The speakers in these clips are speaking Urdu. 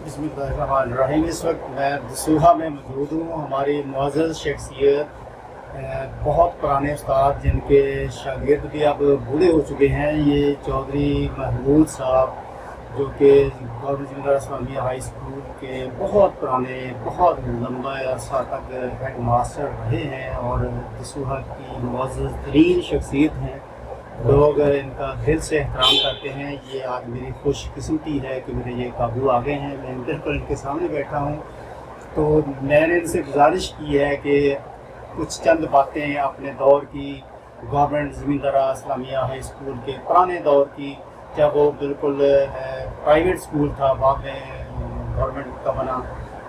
بسم اللہ الرحمن الرحیم۔ اس وقت میں دسوہا میں موجود ہوں۔ ہماری معزز شخصیت بہت پرانے استاد جن کے شاگرد بھی اب بوڑھے ہو چکے ہیں، یہ چودھری محمود صاحب جو کہ گورنمنٹ زمیندار اسلامیہ ہائی اسکول کے بہت پرانے، بہت لمبا عرصہ تک ہیڈ ماسٹر رہے ہیں اور دسوہا کی معزز ترین شخصیت ہیں۔ لوگ ان کا دل سے احترام کرتے ہیں۔ یہ آج میری خوش قسمتی ہے کہ میرے یہ قابو آ گئے ہیں، میں بالکل ان کے سامنے بیٹھا ہوں۔ تو میں نے ان سے گزارش کی ہے کہ کچھ چند باتیں اپنے دور کی، گورنمنٹ زمیندارہ اسلامیہ ہائی اسکول کے پرانے دور کی، جب وہ بالکل پرائیویٹ اسکول تھا، بعد میں گورنمنٹ کا بنا،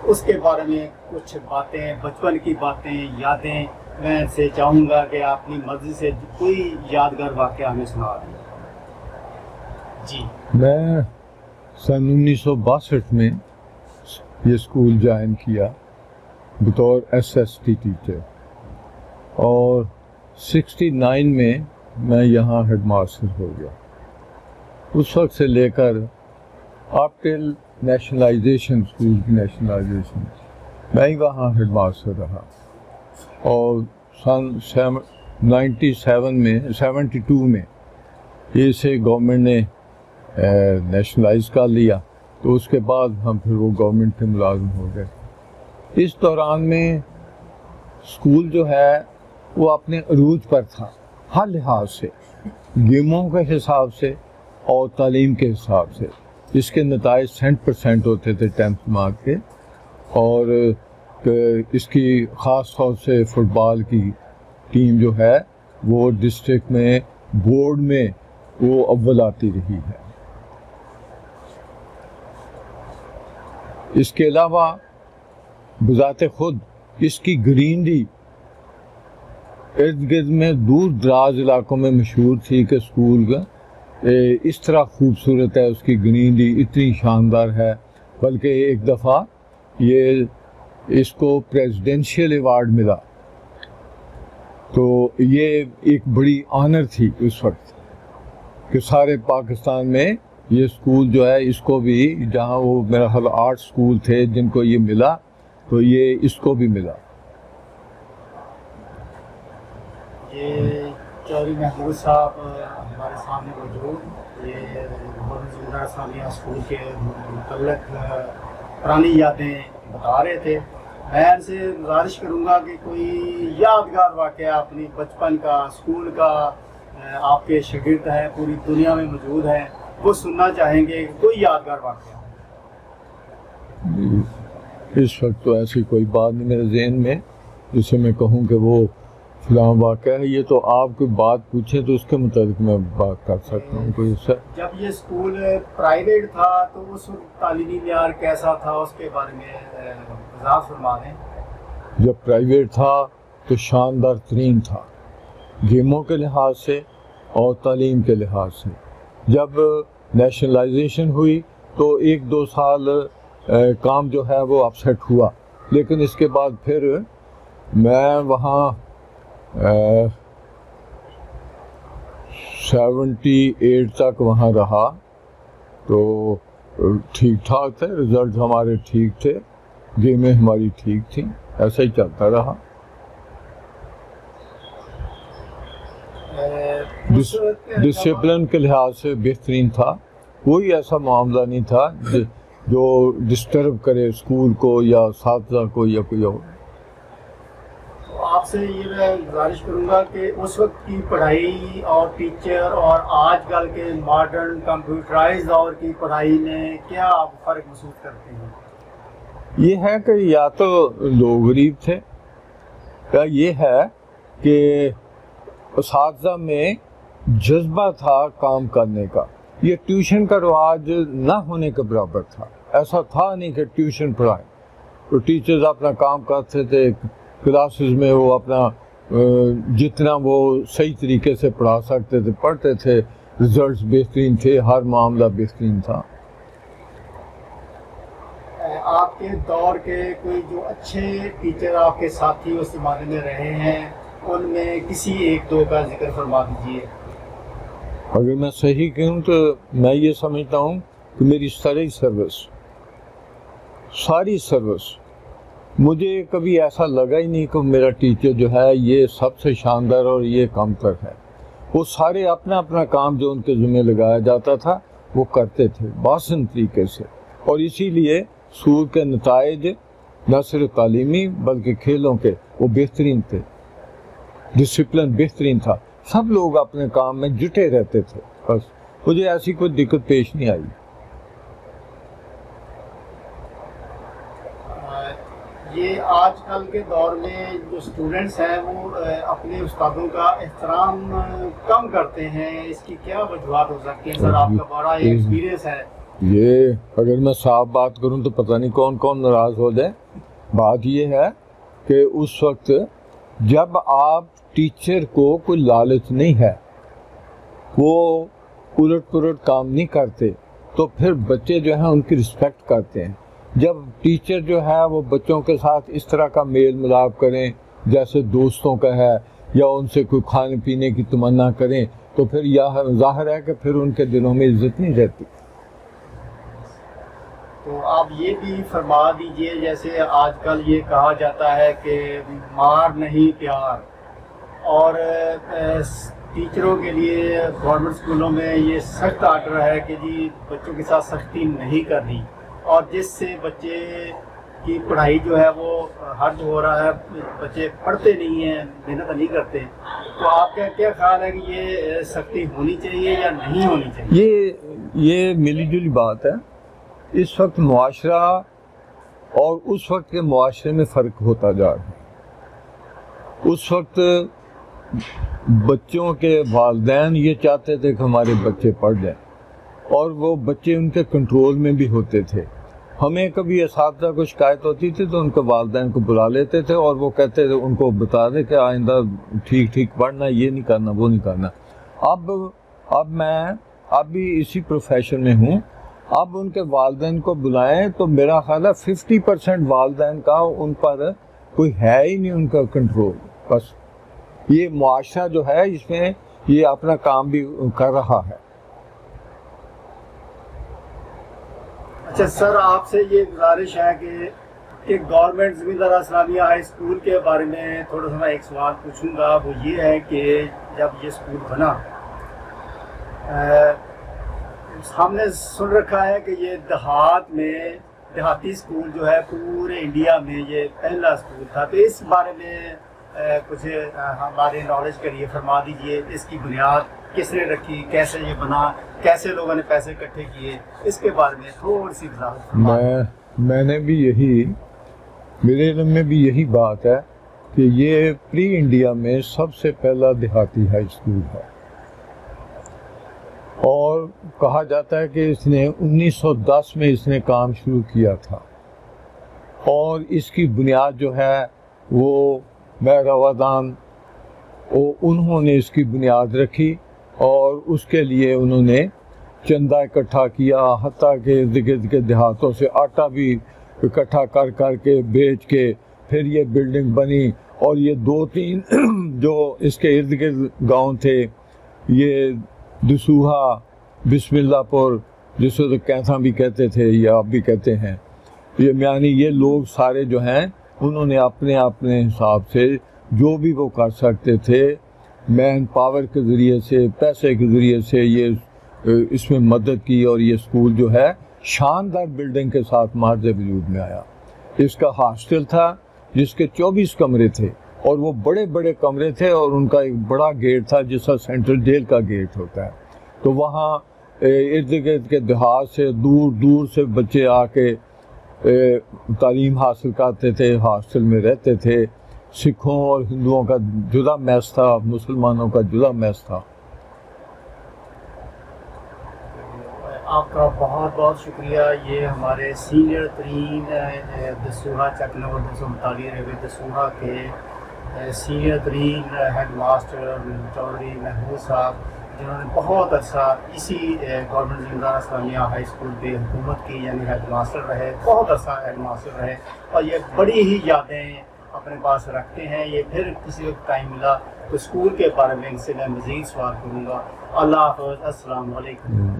اس کے بارے میں کچھ باتیں، بچپن کی باتیں، یادیں میں ان سے چاہوں گا کہ آپ اپنی مرضی سے کوئی یادگار واقعہ ہمیں سنا دیں۔ جی، میں سن 1962 میں یہ اسکول جوائن کیا بطور SST ٹیچر، اور 69 میں میں یہاں ہیڈ ماسٹر ہو گیا۔ اس وقت سے لے کر اپ ٹل نیشنلائزیشن، اسکول کی نیشنلائزیشن، میں ہی وہاں ہیڈ ماسٹر رہا، اور سن 72 میں اسے گورنمنٹ نے نیشنلائز کر لیا، تو اس کے بعد ہم پھر وہ گورنمنٹ کے ملازم ہو گئے۔ اس دوران میں اسکول جو ہے وہ اپنے عروج پر تھا، ہر لحاظ سے، گیموں کے حساب سے اور تعلیم کے حساب سے۔ اس کے نتائج 100% ہوتے تھے 10th مارک کے، اور اس کی خاص طور سے فٹ بال کی ٹیم جو ہے وہ ڈسٹرکٹ میں بورڈ میں وہ اول آتی رہی ہے۔ اس کے علاوہ بذات خود اس کی گرینری ارد گرد میں دور دراز علاقوں میں مشہور تھی کہ اسکول کا اس طرح خوبصورت ہے، اس کی گرینری اتنی شاندار ہے، بلکہ ایک دفعہ یہ اس کو پریزیڈنشیل ایوارڈ ملا، تو یہ ایک بڑی آنر تھی اس وقت کہ سارے پاکستان میں یہ اسکول جو ہے، اس کو بھی، جہاں وہ میرا خیال 8 اسکول تھے جن کو یہ ملا، تو یہ اس کو بھی ملا۔ یہ چودھری محمود صاحب ہمارے سامنے موجود، یہ گورنمنٹ زمیندار اسلامیہ اسکول کے متعلق پرانی یادیں بتا رہے تھے۔ میں ان سے گزارش کروں گا کہ کوئی یادگار واقعہ اپنی بچپن کا، اسکول کا، آپ کے شاگرد ہیں، پوری دنیا میں موجود ہیں، وہ سننا چاہیں گے، کوئی یادگار واقعہ۔ اس وقت تو ایسی کوئی بات نہیں میرے ذہن میں جسے میں کہوں کہ وہ فلاں واقعہ ہے۔ یہ تو آپ کوئی بات پوچھیں تو اس کے متعلق میں بات کر سکتا ہوں۔ کوئی جب یہ اسکول پرائیویٹ تھا تو اس وقت تعلیمی معیار کیسا تھا، اس کے بارے میں وضاحت فرما دیں۔ جب پرائیویٹ تھا تو شاندار ترین تھا، گیموں کے لحاظ سے اور تعلیم کے لحاظ سے۔ جب نیشنلائزیشن ہوئی تو 1-2 سال کام جو ہے وہ اپسیٹ ہوا، لیکن اس کے بعد پھر میں وہاں 78 تک وہاں رہا، تو ٹھیک ٹھاک تھے، رزلٹ ہمارے ٹھیک تھے، گیمیں ہماری ٹھیک تھیں، ایسا ہی چلتا رہا۔ ڈسپلن کے لحاظ سے بہترین تھا، کوئی ایسا معاملہ نہیں تھا جو ڈسٹرب کرے اسکول کو یا اساتذہ کو یا کوئی اور۔ آپ سے یہ میں گزارش کروں گا کہ اس وقت کی پڑھائی اور ٹیچر اور آج کل کے ماڈرن کمپیوٹرائز دور کی پڑھائی میں کیا آپ فرق محسوس کرتے ہیں؟ یہ ہے کہ یا تو لوگ غریب تھے، یا یہ ہے کہ اساتذہ میں جذبہ تھا کام کرنے کا۔ یہ ٹیوشن کا رواج نہ ہونے کے برابر تھا، ایسا تھا نہیں کہ ٹیوشن پڑھائیں، تو ٹیچرز اپنا کام کرتے تھے کلاسز میں، وہ اپنا جتنا وہ صحیح طریقے سے پڑھا سکتے تھے پڑھتے تھے، رزلٹس بہترین تھے، ہر معاملہ بہترین تھا۔ آپ کے دور کے کوئی جو اچھے ٹیچر آپ کے ساتھی اس زمانے میں رہے ہیں، ان میں کسی 1-2 کا ذکر فرما دیجیے۔ اگر میں صحیح کہوں تو میں یہ سمجھتا ہوں کہ میری ساری سروس ساری سروس مجھے کبھی ایسا لگا ہی نہیں کہ میرا ٹیچر جو ہے یہ سب سے شاندار اور یہ کم تر ہے. وہ سارے اپنا اپنا کام جو ان کے ذمہ لگایا جاتا تھا وہ کرتے تھے باحسن طریقے سے, اور اسی لیے اسکول کے نتائج نہ صرف تعلیمی بلکہ کھیلوں کے وہ بہترین تھے. ڈسپلن بہترین تھا, سب لوگ اپنے کام میں جٹے رہتے تھے. بس مجھے ایسی کوئی دقت پیش نہیں آئی. یہ آج کل کے دور میں جو اسٹوڈنٹس ہیں وہ اپنے استادوں کا احترام کم کرتے ہیں, اس کی کیا وجوہات ہو سکتی ہیں سر؟ آپ کا بڑا ایکسپیرینس ہے. یہ اگر میں صاف بات کروں تو پتہ نہیں کون کون ناراض ہو جائے. بات یہ ہے کہ اس وقت جب آپ ٹیچر کو کوئی لالچ نہیں ہے, وہ الٹ پلٹ کام نہیں کرتے, تو پھر بچے جو ہیں ان کی رسپیکٹ کرتے ہیں. جب ٹیچر جو ہے وہ بچوں کے ساتھ اس طرح کا میل ملاپ کریں جیسے دوستوں کا ہے, یا ان سے کوئی کھانے پینے کی تمنا کریں, تو پھر یہ ظاہر ہے کہ پھر ان کے دلوں میں عزت نہیں رہتی. تو آپ یہ بھی فرما دیجئے, جیسے آج کل یہ کہا جاتا ہے کہ مار نہیں پیار, اور ٹیچروں کے لیے گورنمنٹ اسکولوں میں یہ سخت آرڈر ہے کہ جی بچوں کے ساتھ سختی نہیں کرنی, اور جس سے بچے کی پڑھائی جو ہے وہ حرج ہو رہا ہے, بچے پڑھتے نہیں ہیں, محنت نہیں کرتے. تو آپ کا کیا خیال ہے کہ یہ سختی ہونی چاہیے یا نہیں ہونی چاہیے؟ یہ ملی جلی بات ہے. اس وقت معاشرہ اور اس وقت کے معاشرے میں فرق ہوتا جا رہا ہے. اس وقت بچوں کے والدین یہ چاہتے تھے کہ ہمارے بچے پڑھ جائیں, اور وہ بچے ان کے کنٹرول میں بھی ہوتے تھے. ہمیں کبھی اساتذہ کو شکایت ہوتی تھی تو ان کے والدین کو بلا لیتے تھے, اور وہ کہتے تھے, ان کو بتا دے کہ آئندہ ٹھیک ٹھیک پڑھنا, یہ نہیں کرنا, وہ نہیں کرنا. اب میں بھی اسی پروفیشن میں ہوں. اب ان کے والدین کو بلائیں تو میرا خیال ہے 50% والدین کا ان پر کوئی ہے ہی نہیں ان کا کنٹرول. بس یہ معاشرہ جو ہے اس میں یہ اپنا کام بھی کر رہا ہے. اچھا سر, آپ سے یہ گزارش ہے کہ گورنمنٹ زمیندارا اسلامیہ ہائی اسکول کے بارے میں تھوڑا سا میں ایک سوال پوچھوں گا. وہ یہ ہے کہ جب یہ اسکول بنا, ہم نے سن رکھا ہے کہ یہ دیہاتی اسکول جو ہے پورے انڈیا میں یہ پہلا اسکول تھا. تو اس بارے میں کچھ ہمارے نالج کے لیے فرما دیجئے, اس کی بنیاد کس نے رکھی, کیسے یہ بنا, کیسے لوگوں نے پیسے اکٹھے کیے, اس کے بارے میں تھوڑی سی وضاحت. میں نے بھی میرے علم میں بھی یہی بات ہے کہ یہ پری انڈیا میں سب سے پہلا دیہاتی ہائی اسکول ہے, اور کہا جاتا ہے کہ اس نے 1910 میں اس نے کام شروع کیا تھا, اور اس کی بنیاد جو ہے وہ روادان انہوں نے اس کی بنیاد رکھی, اور اس کے لیے انہوں نے چندہ اکٹھا کیا, حتیٰ کہ ارد گرد کے دیہاتوں سے آٹا بھی اکٹھا کر کے بیچ کے پھر یہ بلڈنگ بنی. اور یہ 2-3 جو اس کے ارد گرد گاؤں تھے, یہ دسوہا, بسم اللہ پور, جس کو کینتھا بھی کہتے تھے یا آپ بھی کہتے ہیں, یعنی یہ لوگ سارے جو ہیں انہوں نے اپنے حساب سے جو بھی وہ کر سکتے تھے مین پاور کے ذریعے سے, پیسے کے ذریعے سے یہ اس میں مدد کی, اور یہ اسکول جو ہے شاندار بلڈنگ کے ساتھ مارج وجود میں آیا. اس کا ہاسٹل تھا جس کے 24 کمرے تھے, اور وہ بڑے بڑے کمرے تھے, اور ان کا ایک بڑا گیٹ تھا جس کا سینٹرل جیل کا گیٹ ہوتا ہے. تو وہاں ارد گرد کے دیہات سے دور دور سے بچے آ کے تعلیم حاصل کرتے تھے, ہاسٹل میں رہتے تھے. سکھوں اور ہندوؤں کا جدا میس تھا, مسلمانوں کا جدا میس تھا. آپ کا بہت بہت شکریہ. یہ ہمارے سینئر ترین دسوہا چک نمبر 242 دسوہا کے سینئر ترین ہیڈ ماسٹر چودھری محمود صاحب, جنہوں نے بہت عرصہ اسی گورنمنٹ زمیندارا اسلامیہ ہائی اسکول پہ حکومت کی, یعنی ہیڈ ماسٹر رہے, بہت عرصہ ہیڈ ماسٹر رہے, اور یہ بڑی ہی یادیں اپنے پاس رکھتے ہیں. یہ پھر کسی وقت ٹائم ملا تو اسکول کے بارے میں ان سے میں مزید سوال کروں گا. اللہ حافظ. السلام علیکم.